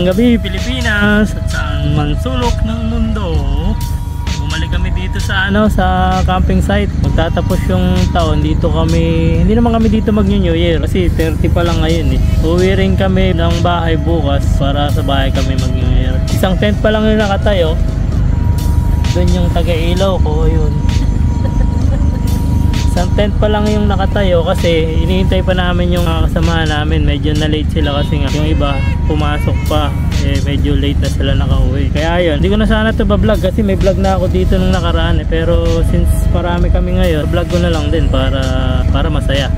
Magandang gabi Pilipinas at saan man sulok ng mundo. Bumalik kami dito sa sa camping site. Magtatapos yung taon dito kami. Hindi naman kami dito mag New Year kasi 30 pa lang ngayon eh. Uwi rin kami ng bahay bukas para sa bahay kami mag New Year. Isang tent pa lang yung nakatayo. Doon yung taga-ilaw ko yun. Isang tent pa lang yung nakatayo kasi iniintay pa namin yung kasama namin. Medyo na late sila kasi nga yung iba pumasok pa, medyo late na sila nakauwi. Kaya yun, hindi ko na sana ito ba-vlog kasi may vlog na ako dito nung nakaraan pero since marami kami ngayon, vlog ko na lang din para masaya.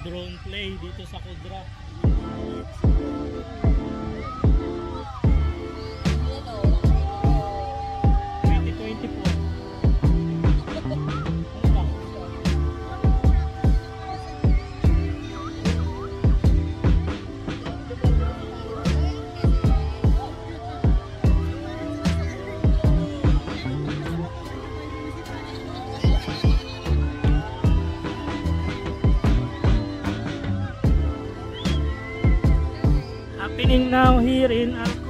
Drone play dito sa Kudra. Happening now here in Alcodra.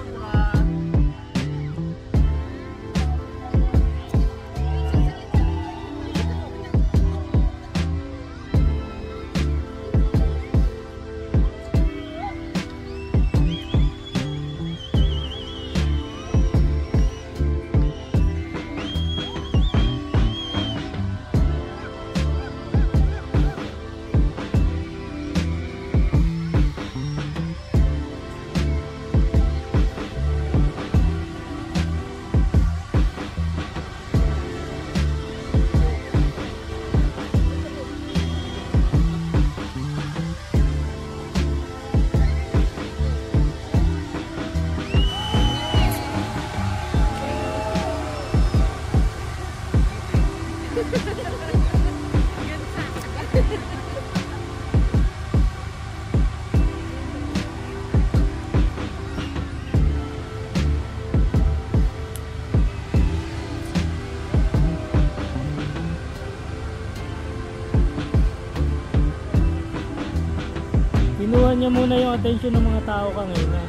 Kinuha niya muna yung attention ng mga tao ka ngayon ha?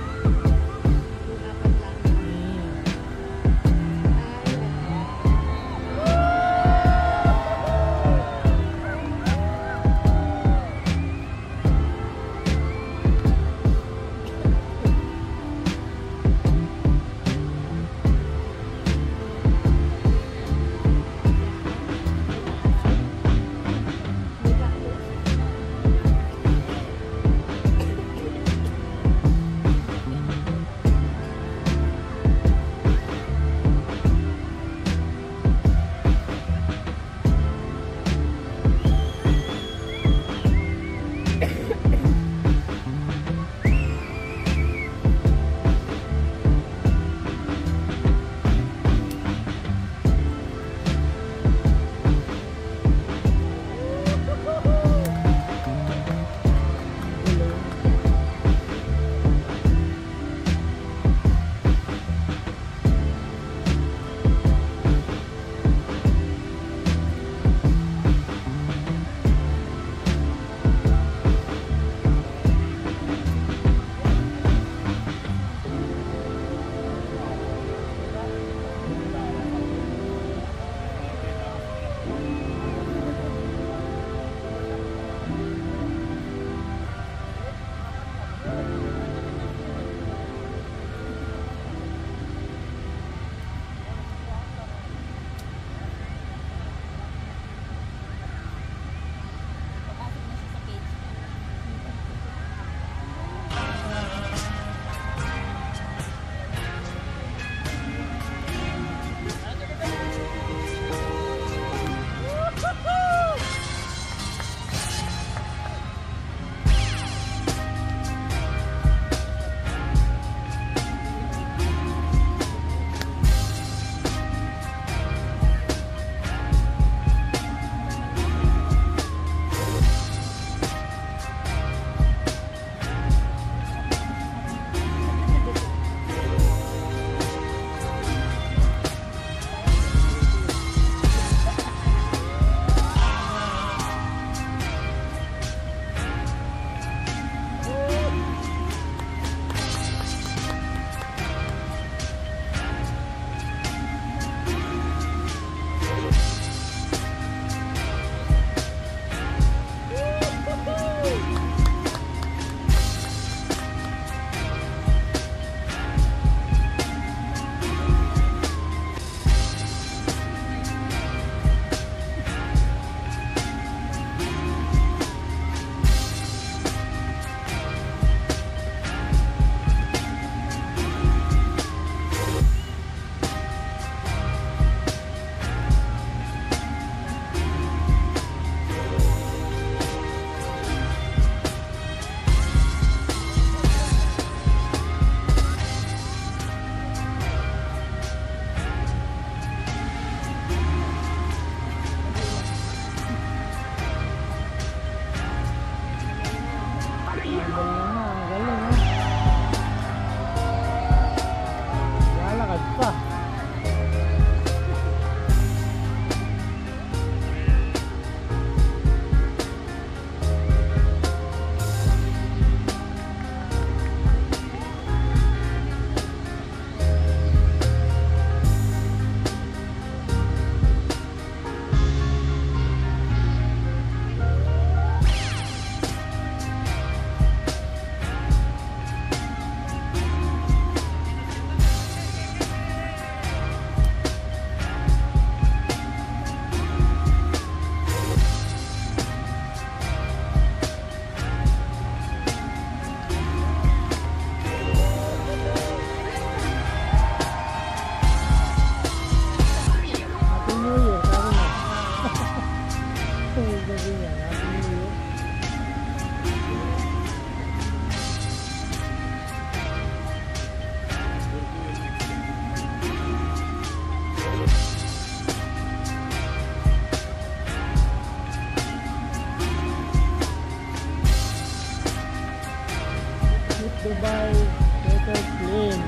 Dubai better clean.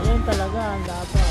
Ayan talaga ang dapat.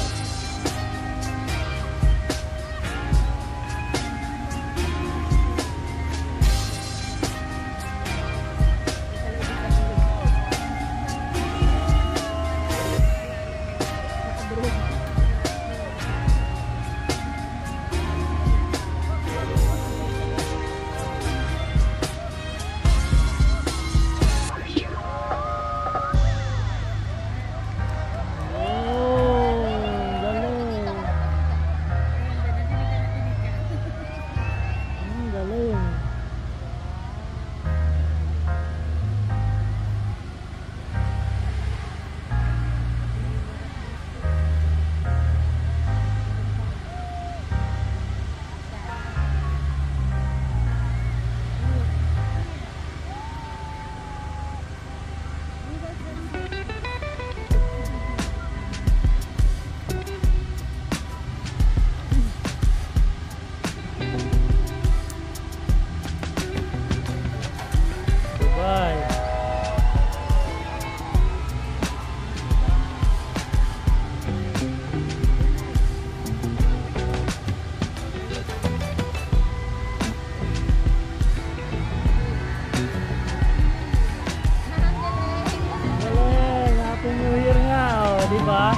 Diba?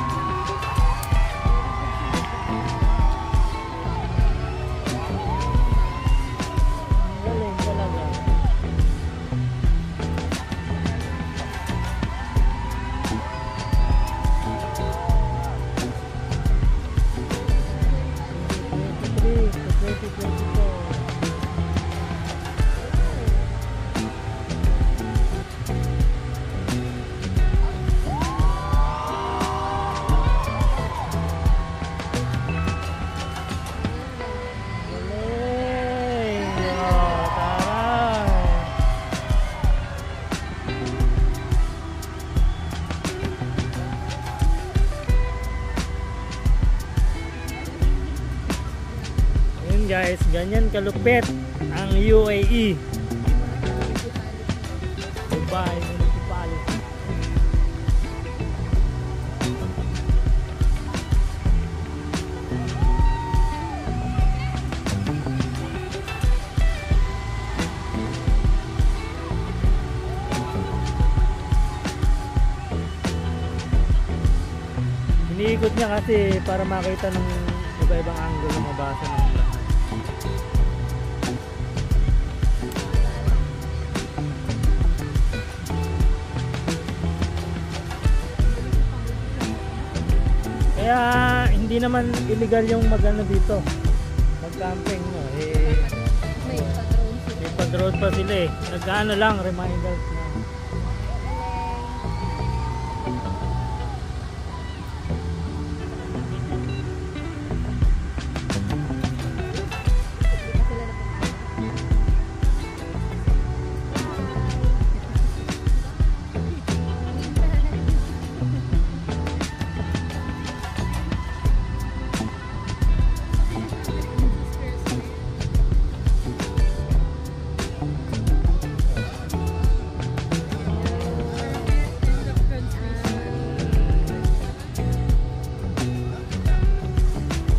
Galing talaga. Guys, ganyan kalupit ang UAE Dubai Municipality. Iniikot niya kasi para makita ng iba-ibang angle na mabasa ng lahat. Kaya hindi naman illegal yung magano dito, mag-camping, no? May pag-road pa sila eh. Nag-ano lang, reminders na.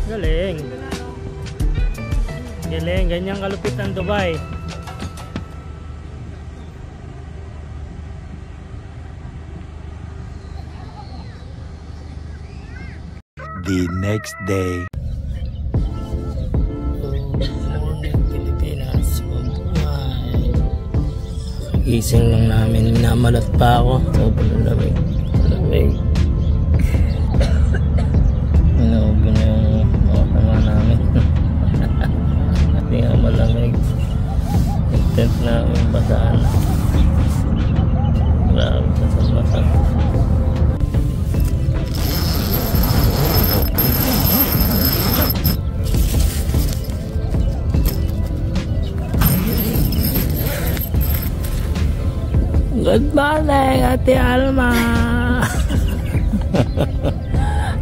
Galing. Galing, ganyan kalupit ang Dubai. The next day. Good morning Pilipinas. Mabuhay. Gising lang namin, minamalat pa ako. Sobrang lamig. Lamig. Inuubo na yung mga namin. Hindi nga malamig. Yung tent namin basaan. Grabe sa Good morning, Ate Alma.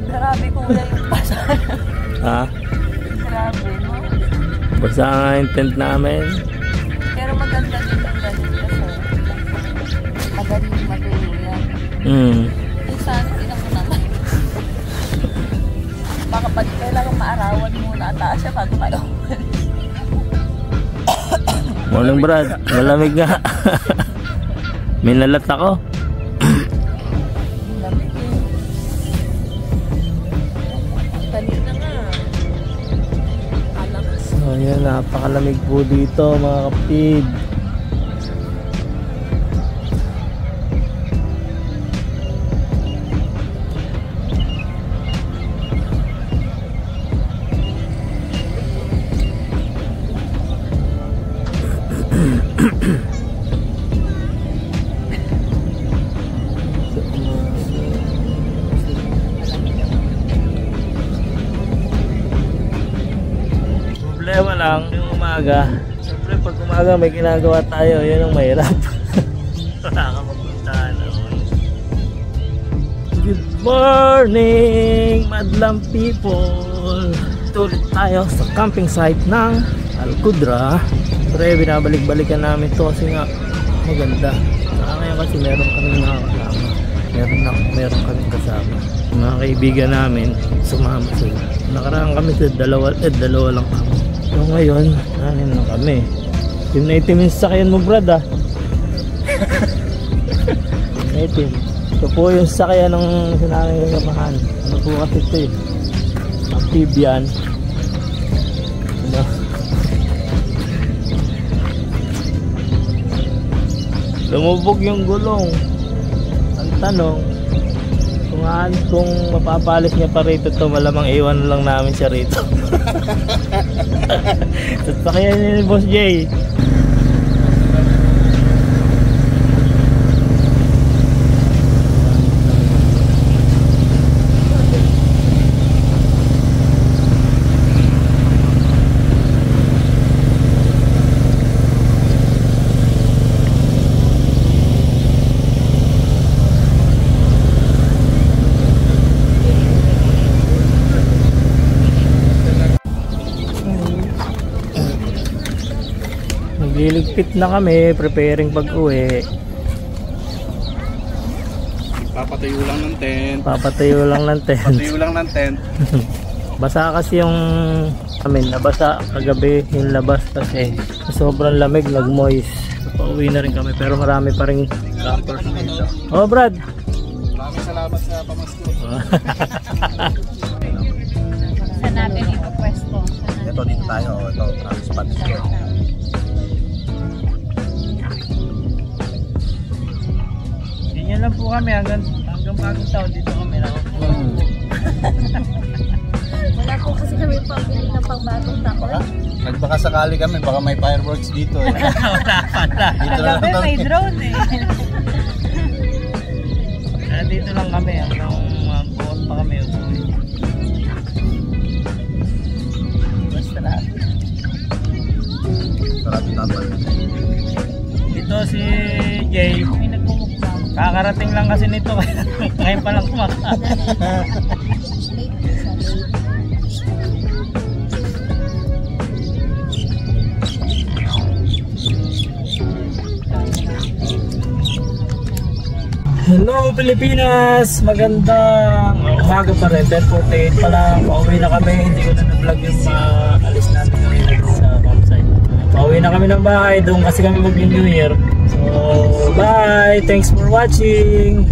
Grabe kulay yung basa. Ha? Grabe, no? Basa nga yung tent namin. Pero maganda din ang ganun kasi madaling matuluyan. Kung saan tinan mo naman. Baka pag kailangan maarawan muna ata siya bago kayo. Morning Brad, malamig nga. Minalat ako. Lamig eh. Kanina nga. Alakas. So ayan, napakalamig po dito mga kapatid. Problema lang yung umaga. Siyempre pag umaga may ginagawa tayo, yun ang mahirap. Wala ka magpuntahan noon. Good morning, madlang people. Tulit tayo sa camping site ng Alcudra. Siyempre binabalik-balikan namin to kasi nga maganda. Ngayon kasi meron kaming nakakasama. Meron kaming kasama. Mga kaibigan namin sumama sila. Nakaraan kami sa dalawa lang kami. So ngayon, nanin lang kami. Yung naitim yung sakyan mo Brad ah. Naitim. Ito po yung sakyan ng sinaming kasamahan. Ano po kasi ito eh. Amphibian. Ano? Lumubog yung gulong. Ang tanong, kung mapapalis niya pa rito to, malamang iwan lang namin siya rito. Sasakyan niya ni Boss Jay. Liligpit na kami, preparing pag-uwi. Papatayo lang ng tent. Papatayo lang ng tent. Papatayo lang ng tent. Basa kasi yung nabasa kagabi yung labas kasi sobrang lamig, nag-moist. So, pauwi na rin kami pero marami pa rin campers dito. Oh Brad! Maraming salamat sa pamasko. Saan natin ito pwesto? Ito dito tayo. Ito, spot. Ganyan lang po kami hanggang bagong taon dito kami nakakuha. Wala po kasi kami pambili ng pangbagong taon. Nagbaka sakali kami, baka may fireworks dito eh. Wala pala. Dito lang Gabi may drone eh. Kaya dito lang kami hanggang bukas pa kami uwi. Basta lang. Sarap naman. Ito si Jay. May nagmumukbang. Kakarating lang kasi nito. Ngayon pa lang kumakain. Hello Pilipinas! Magandang umaga pa rin. 10:48 pa lang. Pauwi na kami. Hindi ko na na-vlog yung alis namin ngayon sa campsite. Pauwi na kami ng bahay. Doon kasi kami mag-New Year. So bye! Thanks for watching!